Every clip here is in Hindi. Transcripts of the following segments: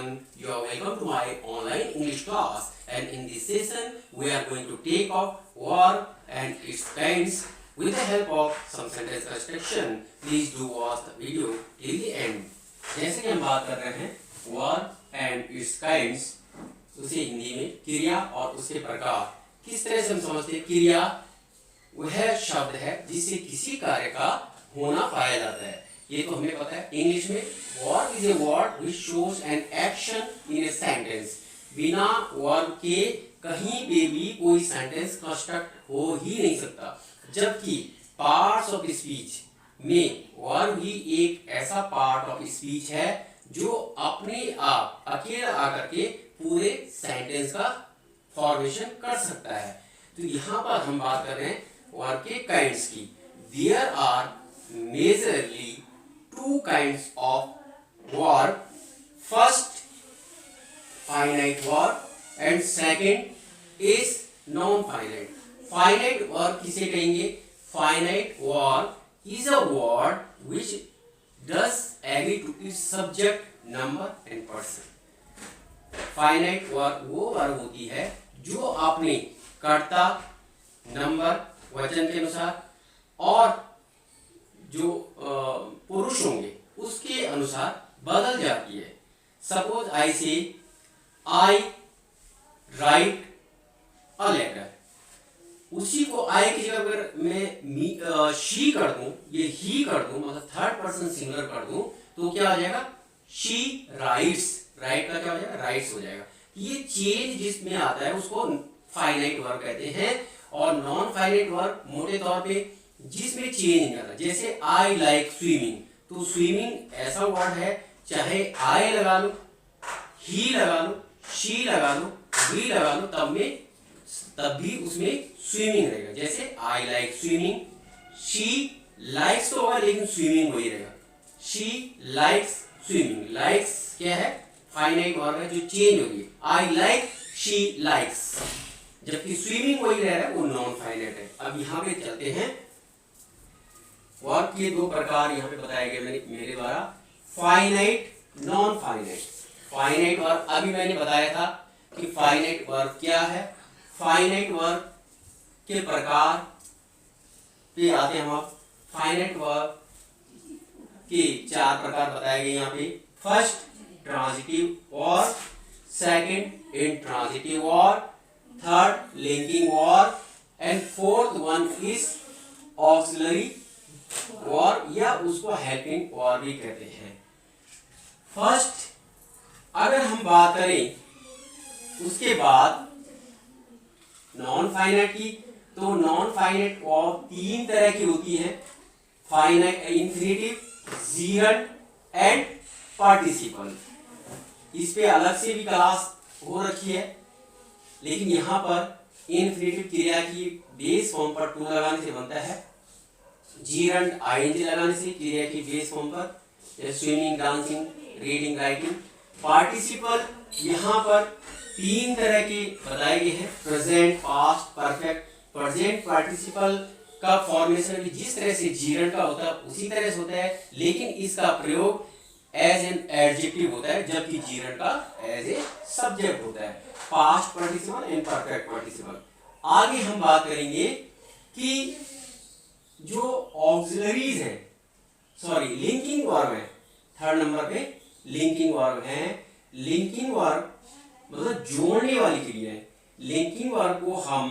everyone, you are welcome to my online English class, and in this session we are going to take up verb and its kinds with the help of some sentence construction. Please do watch the video till the end. जैसे कि हम बात कर रहे हैं verb and its kinds, उसे हिंदी में क्रिया और उसके प्रकार। किस तरह से हम समझते हैं? क्रिया वह शब्द है जिससे किसी कार्य का होना पाया जाता है। ये तो हमें पता है। इंग्लिश में verb is a word which shows an action in a sentence. बिना verb के कहीं पे भी कोई सेंटेंस कंस्ट्रक्ट हो ही नहीं सकता, जबकि पार्ट्स ऑफ स्पीच में वर्ब ही एक ऐसा पार्ट ऑफ स्पीच है जो अपने आप अकेला आकर के पूरे सेंटेंस का फॉर्मेशन कर सकता है। तो यहाँ पर हम बात कर रहे हैं वर्ब के काइंड्स की। There are majorly two kinds of verb. First, finite verb and second is non-finite. Finite verb किसे कहेंगे? Finite verb is a word which does agree to its subject, number and person. Finite verb वो वर्ब होती है जो आपने कर्ता, नंबर, वचन के अनुसार और जो पुरुष होंगे उसके अनुसार बदल जाती है। सपोज आई से आई राइट अ लेटर, उसी को आई की जगह अगर मैं शी कर दूं, ये ही कर दूं, मतलब थर्ड पर्सन सिंगुलर कर दूं, तो क्या हो जाएगा? She writes. राइट का क्या हो जाएगा? राइट्स हो जाएगा। ये चेंज जिसमें आता है उसको फाइनाइट वर्ब कहते हैं। और नॉन फाइनाइट वर्ब मोटे तौर पे जिसमें चेंज नहीं आता, जैसे आई लाइक स्विमिंग, तो स्विमिंग ऐसा वर्ड है, चाहे आई लगा लो, ही लगा लो, शी लगा लो, वी लगा लो, तब भी उसमें स्विमिंग रहेगा। जैसे I like swimming, she likes तो होगा लेकिन स्विमिंग वही रहेगा। She likes swimming. लाइक्स क्या है? फाइनाइट वर्ब है जो चेंज हो रही है। आई लाइक, शी लाइक्स, जबकि स्विमिंग वही रह रहा है, वो नॉन फाइनाइट है। अब यहाँ पे चलते हैं। वर्ब के दो प्रकार यहाँ पे बताए गए मेरे द्वारा, finite, non finite. Finite verb अभी मैंने बताया था कि फाइनाइट वर्ब क्या है। फाइनाइट वर्ब के प्रकार पे आते हैं हम। अब फाइनाइट वर्ब के 4 प्रकार बताए गए यहाँ पे। First, transitive verb, second, intransitive verb, third, linking verb and fourth one is auxiliary verb या उसको हेल्पिंग वर्ब भी कहते हैं। फर्स्ट अगर हम बात करें उसके बाद नॉन फाइनाइट की, तो नॉन फाइनाइट वर्ब 3 तरह की होती है। Finite, infinitive, gerund and participle. इस पे अलग से भी क्लास हो रखी है, लेकिन यहाँ पर इंफिनिटिव क्रिया की बेस फॉर्म पर टू लगाने से बनता है। जीरंट आईएनजी लगाने से क्रिया की बेस फॉर्म पर, जैसे swimming, dancing, reading, writing. Participle यहाँ पर 3 तरह के बताए गए हैं, present, past, perfect. Present participle का फॉर्मेशन भी जिस तरह से जीरंट का होता है उसी तरह से होता है, लेकिन इसका प्रयोग एज एन एडजेक्टिव होता है, जबकि जीरंट का एज ए सब्जेक्ट होता है। Past participle and perfect participle. आगे हम बात करेंगे कि जो ऑक्सिलरीज हैं, सॉरी लिंकिंग वर्ब है, थर्ड नंबर पे लिंकिंग वर्ब है। लिंकिंग वर्ब मतलब जोड़ने वाली क्रिया है। लिंकिंग वर्ब को हम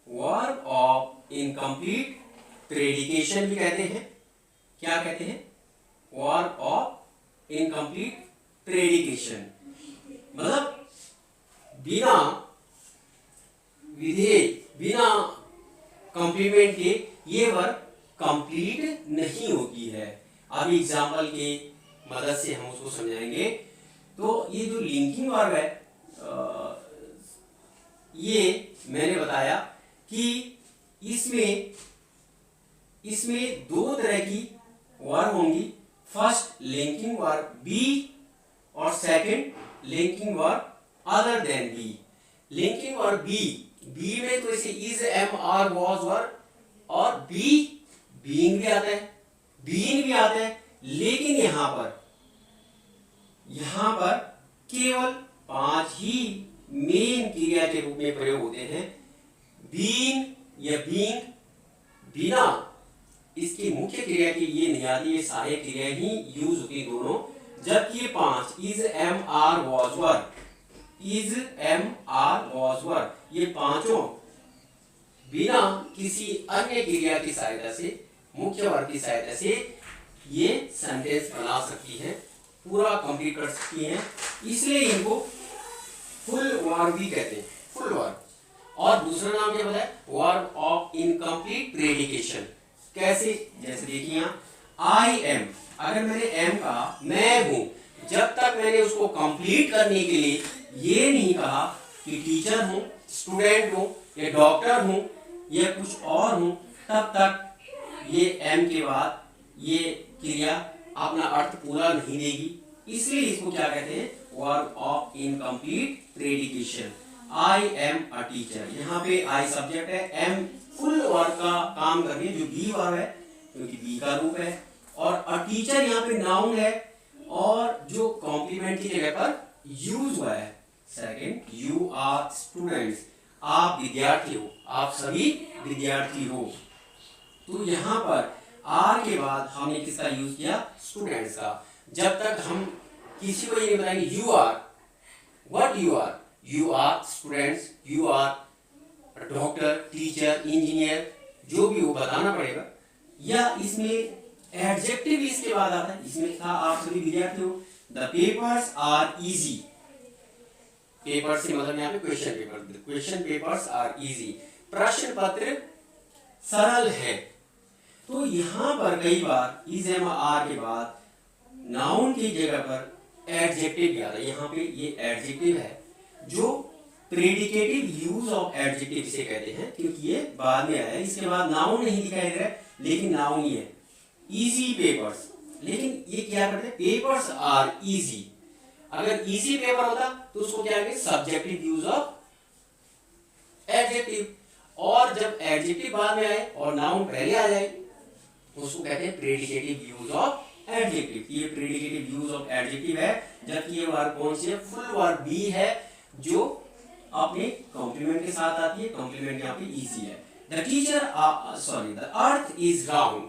वर्ब ऑफ इनकम्प्लीट प्रेडिकेशन भी कहते हैं। क्या कहते हैं? वर्ब ऑफ इनकम्प्लीट प्रेडिकेशन, मतलब बिना विधेय, बिना कॉम्प्लीमेंट के ये वर्ब कंप्लीट नहीं होती है। अभी एग्जाम्पल के मदद से हम उसको समझाएंगे। तो ये जो लिंकिंग वर्ब है, ये मैंने बताया कि इसमें 2 तरह की वर्ब होंगी। फर्स्ट लिंकिंग वर्ब बी और second linking verb other than be. Linking verb be में तो ऐसे is, am, are, was verb, और बीइंग भी आता है, बीइंग भी आता है, लेकिन यहां पर केवल 5 ही मेन क्रिया के रूप में प्रयोग होते हैं। बीन या बींग, बिना, इसकी मुख्य क्रिया की ये नहीं आती, ये सहायक क्रिया ही यूज होती दोनों। जबकि ये 5 is, am, are, was, were, is, am, are, was, were, ये पांचों बिना किसी अन्य क्रिया की सहायता से, मुख्य वर्ग की सहायता से ये सेंटेंस बना सकती है, पूरा कंप्लीट कर सकती हैं। इसलिए इनको फुल वर्ब भी कहते हैं, फुल वर्ब। और दूसरा नाम क्या बताया? Verb of incomplete predication. कैसे? जैसे देखिए यहाँ आई एम, अगर मैंने एम कहा मैं हूं, जब तक मैंने उसको कंप्लीट करने के लिए ये नहीं कहा कि टीचर हूं, स्टूडेंट हूं, या डॉक्टर हूं, या कुछ और हूं, तब तक ये एम के बाद ये क्रिया अपना अर्थ पूरा नहीं देगी। इसलिए इसको क्या कहते हैं? Verb of incomplete predication. I am a teacher, यहाँ पे आई सब्जेक्ट है, एम फुल वर्ब का काम कर रही है, जो बी वर्ब है क्योंकि बी का रूप है, और अ टीचर यहाँ पे नाउन है, और जो कॉम्प्लीमेंट की जगह पर यूज हुआ है। सेकंड, यू आर स्टूडेंट्स, आप विद्यार्थी हो, आप सभी विद्यार्थी हो। तो यहाँ पर आर के बाद हमने किसका यूज किया? स्टूडेंट्स का। जब तक हम किसी को ये नहीं बताएंगे you are, what you are, you are students, you are doctor, teacher, engineer, जो भी वो बताना पड़ेगा। या इसमें एडजेक्टिव इसके बाद आता है, इसमें था आप सभी विद्यार्थी हो। The papers are easy, paper से मतलब यहाँ पे question paper, question papers are easy, प्रश्न पत्र सरल है। तो यहाँ पर कई बार इज, एम, आर के बाद नाउन की जगह पर एडजेक्टिव भी आता है। यहाँ पे ये एडजेक्टिव है, जो प्रेडिकेटिव यूज ऑफ एडजेक्टिव इसे कहते हैं, क्योंकि ये बाद में आया है। इसके बाद नाउन नहीं दिखाई दे रहा है, लेकिन नाउन ही है। इजी पेपर्स, लेकिन ये क्या करते हैं? Papers are easy. अगर इजी पेपर होता तो उसको क्या कहेंगे? Subjective use of adjective. और जब एडजेक्टिव बाद में आए और नाउन पहले आ जाए, उसको कहते हैं प्रेडिकेटिव यूज ऑफ एडजेक्टिव। ये प्रेडिकेटिव यूज ऑफ एडजेक्टिव है। जबकि ये वर्ब कौन सी है? फुल वर्ब बी है, जो अपने कॉम्प्लीमेंट के साथ आती है। कॉम्प्लीमेंट यहाँ पे इजी है। The teacher, the earth is round,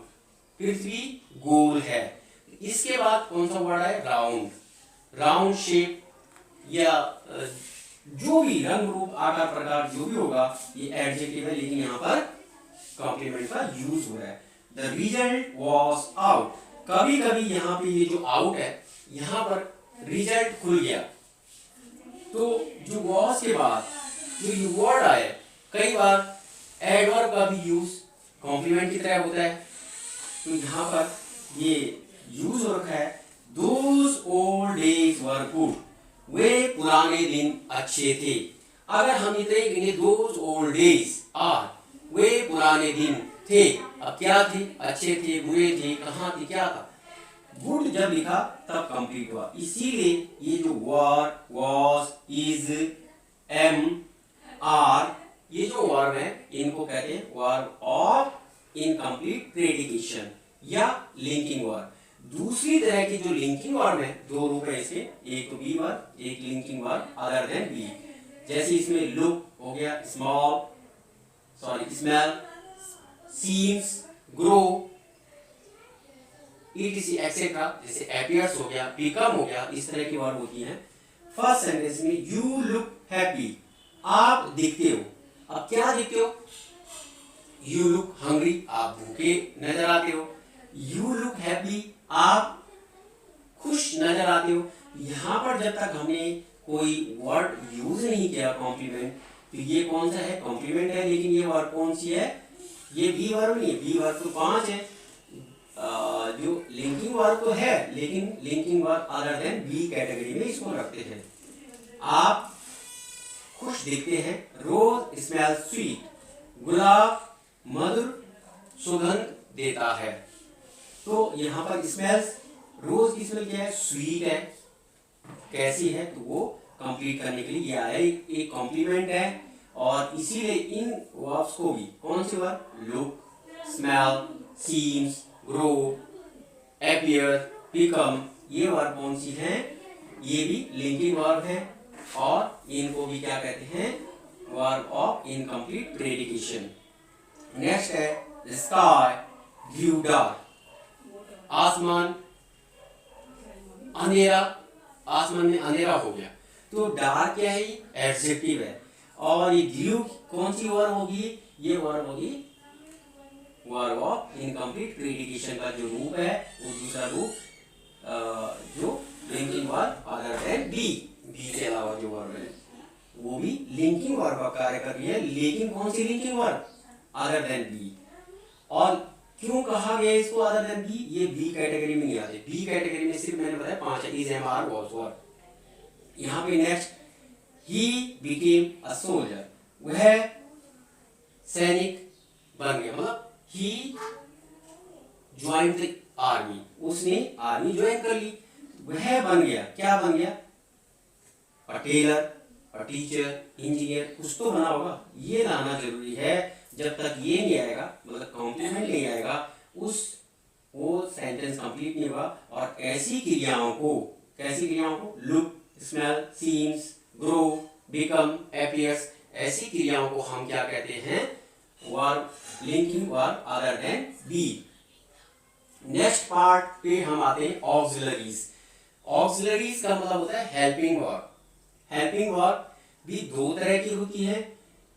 पृथ्वी गोल है। इसके बाद कौन सा वर्ड है? राउंड, राउंड शेप, या जो भी रंग रूप आकार प्रकार जो भी होगा, ये एडजेक्टिव है, लेकिन यहाँ पर कॉम्प्लीमेंट का यूज हो रहा है। द रिजल्ट वॉज आउट, कभी कभी यहाँ पे ये जो आउट है, यहाँ पर रिजल्ट खुल गया, तो जो वॉज के बाद जो ये वर्ड आए, कई बार एडवर्ब का भी यूज कॉम्प्लीमेंट की तरह होता है। तो यहाँ पर ये यूज हो रखा है, those old days were good, वे पुराने दिन अच्छे थे। अगर हम इतने कहेंगे दोज ओल्ड डेज आर, वे पुराने दिन थे, अब क्या थे? अच्छे थे, बुरे थे, कहाँ थे, क्या था? गुड जब लिखा तब कंप्लीट हुआ। इसीलिए ये जो वर, वॉज, इज, एम, आर, ये जो वर्ब है, इनको कहते हैं वर्ब ऑफ इनकम्प्लीट प्रेडिकेशन या लिंकिंग वर्ब। दूसरी तरह की जो लिंकिंग वर्ब है, दो रूप है इसके, एक तो बी वर्ब, एक linking verb other than be. जैसे इसमें लुक हो गया, smell, seems, grow, etc etcetera. जैसे अपीयर्स हो गया, बिकम हो गया, इस तरह की वर्ब होती हैं। फर्स्ट सेंटेंस में यू लुक हैप्पी, आप दिखते हो। अब क्या दिखते हो? यू लुक हंग्री, आप भूखे नजर आते हो। यू लुक हैप्पी, आप खुश नजर आते हो। यहाँ पर जब तक हमने कोई वर्ड यूज नहीं किया कॉम्प्लीमेंट, तो ये कौन सा है? कॉम्प्लीमेंट है। लेकिन ये वर्ड कौन सी है? ये बी वर्ब नहीं है, बी वर्ब तो 5 है। जो लिंकिंग वर्ब तो है, लेकिन linking verb other than be category में इसको रखते हैं। आप खुश दिखते हैं। रोज स्मेल स्वीट, गुलाब मधुर सुगंध देता है। तो यहाँ पर स्मेल्स, रोज की स्मेल क्या है? स्वीट है। कैसी है? तो वो कंप्लीट करने के लिए ये आया, एक कॉम्प्लीमेंट है। और इसीलिए इन वर्ब्स को भी कौन सी verb? Look, smell, seems, grow, appear, become, ये वर्ब कौन सी हैं? ये भी लिंकिंग वर्ब है और इनको भी क्या कहते हैं, वर्ब ऑफ इनकम्प्लीट प्रेडिकेशन। नेक्स्ट है स्काई ब्लू डार्क, आसमान अंधेरा, आसमान में अंधेरा हो गया। तो डार्क क्या है, एडजेक्टिव है। और ये ब्लू कौन सी वर्ब होगी, ये वर्ब होगी वर्ब ऑफ इनकम्प्लीट प्रेडिकेशन का जो रूप है वो दूसरा रूप जो linking verb other than be, be के अलावा जो वर्ब है वो भी लिंकिंग वर्ब का कार्य कर रही है, लेकिन कौन सी linking verb, other than be. और क्यों कहा गया इसको अदर देन बी, ये बी कैटेगरी में नहीं आते। बी कैटेगरी में सिर्फ मैंने बताया 5 इज, एम, आर, वाज, वर। यहाँ पे next he became a soldier, वह सैनिक बन गया, मतलब ही ज्वाइंट द आर्मी, उसने आर्मी ज्वाइन कर ली। वह बन गया, क्या बन गया, a tailor, a teacher, engineer, कुछ तो बना होगा। ये लाना जरूरी है, जब तक ये नहीं आएगा, मतलब कॉम्प्लीमेंट नहीं आएगा, उस वो सेंटेंस कंप्लीट नहीं होगा। और ऐसी क्रियाओं को, कैसी क्रियाओं को, look, smell, seems, grow, become, appears, ऐसी क्रियाओं को हम क्या कहते हैं, verb, linking verb other than be. Next part पे हम आते हैं ऑक्सिलरीज। ऑक्सिलरीज का मतलब होता है हेल्पिंग वर्ब। हेल्पिंग वर्ब भी दो तरह की होती है,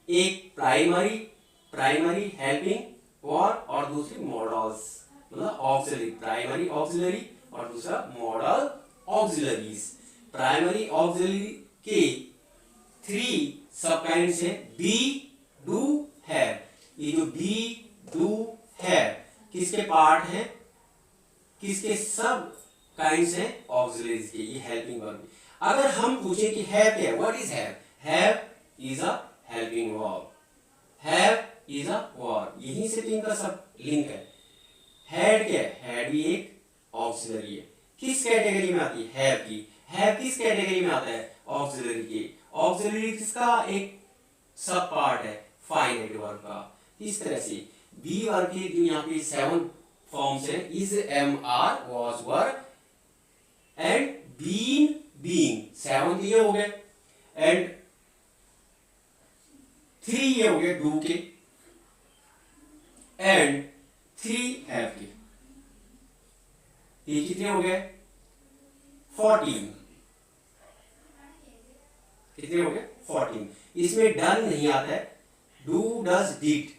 एक प्राइमरी हेल्पिंग वर्ब और दूसरी मॉडल्स, मतलब ऑक्सिलरी, प्राइमरी ऑक्सिलरी और दूसरा मॉडल ऑक्सिलरीज। प्राइमरी ऑक्सिलरी के 3 सब काइंड्स है, बी, डू, हैव। ये जो बी, डू, हैव किसके पार्ट हैं, किसके सब काइंड्स हैं, ऑक्सिलरीज के, ये हेल्पिंग वर्ब। अगर हम पूछें कि हैव क्या है, what is have, have is a helping verb, have is a verb, यहीं से तो इनका सब लिंक है। हैड क्या है, हैड भी एक ऑक्सिलरी है, किस कैटेगरी में आती है, हैव की। हैव किस कैटेगरी में आता है, ऑक्सिलरी की। ऑक्सिलरी किसका एक सब पार्ट है, फाइनाइट वर्ब का। इस तरह से बी वर्ब के जो यहाँ पे 7 फॉर्म्स है, is, am, are, was, were and been, being, 7 ये हो गए, एंड 3 ये हो गए डू के, एंड 3 हैव के। ये कितने हो गए, 14, कितने हो गए, 14। इसमें डन नहीं आता है, डू, डज, डिड,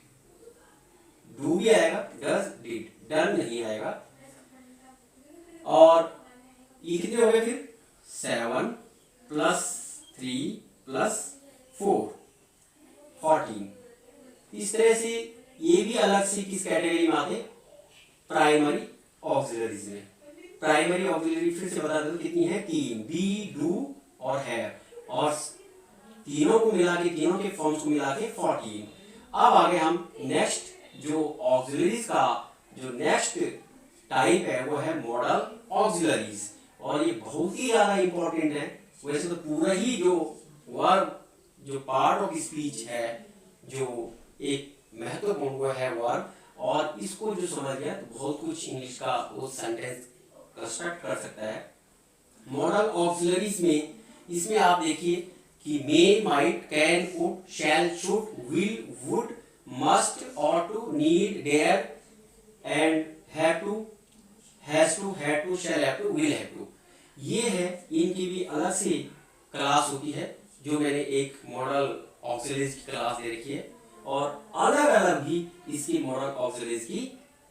डू भी आएगा, डज, डिड, डन नहीं आएगा। और ये कितने हो गए फिर, 7 + 3 + 4, 14। इस तरह से ये भी अलग से किस कैटेगरी में आते, प्राइमरी ऑक्सिलरीज में। प्राइमरी ऑक्सिलरी फिर से बता दो कितनी है, 3, बी, डू और हैव, और तीनों को मिला के, तीनों के फॉर्म्स को मिला के 14। अब आगे हम नेक्स्ट जो ऑक्सिलरीज का जो नेक्स्ट टाइप है वो है मॉडल ऑक्सिलरीज, और ये बहुत ही ज्यादा इंपॉर्टेंट है। वैसे तो पूरा ही जो वर्ब जो पार्ट ऑफ स्पीच है, जो एक महत्वपूर्ण वो है वर्ब, और इसको जो समझ गया तो बहुत कुछ इंग्लिश का वो सेंटेंस कंस्ट्रक्ट कर सकता है। मॉडल ऑक्सिलरीज में इसमें आप देखिए कि may, might, can, could, shall, should, will, would, must, ought to, need, dare and have to, has to, had to, shall have to, will have to, ये है। इनकी भी अलग से क्लास होती है, जो मैंने एक मॉडल ऑक्सिलरीज की क्लास दे रखी है, और अलग अलग भी इसकी मॉडल ऑक्सिलरीज की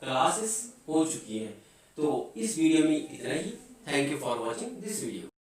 क्लासेस हो चुकी हैं। तो इस वीडियो में इतना ही। Thank you for watching this video.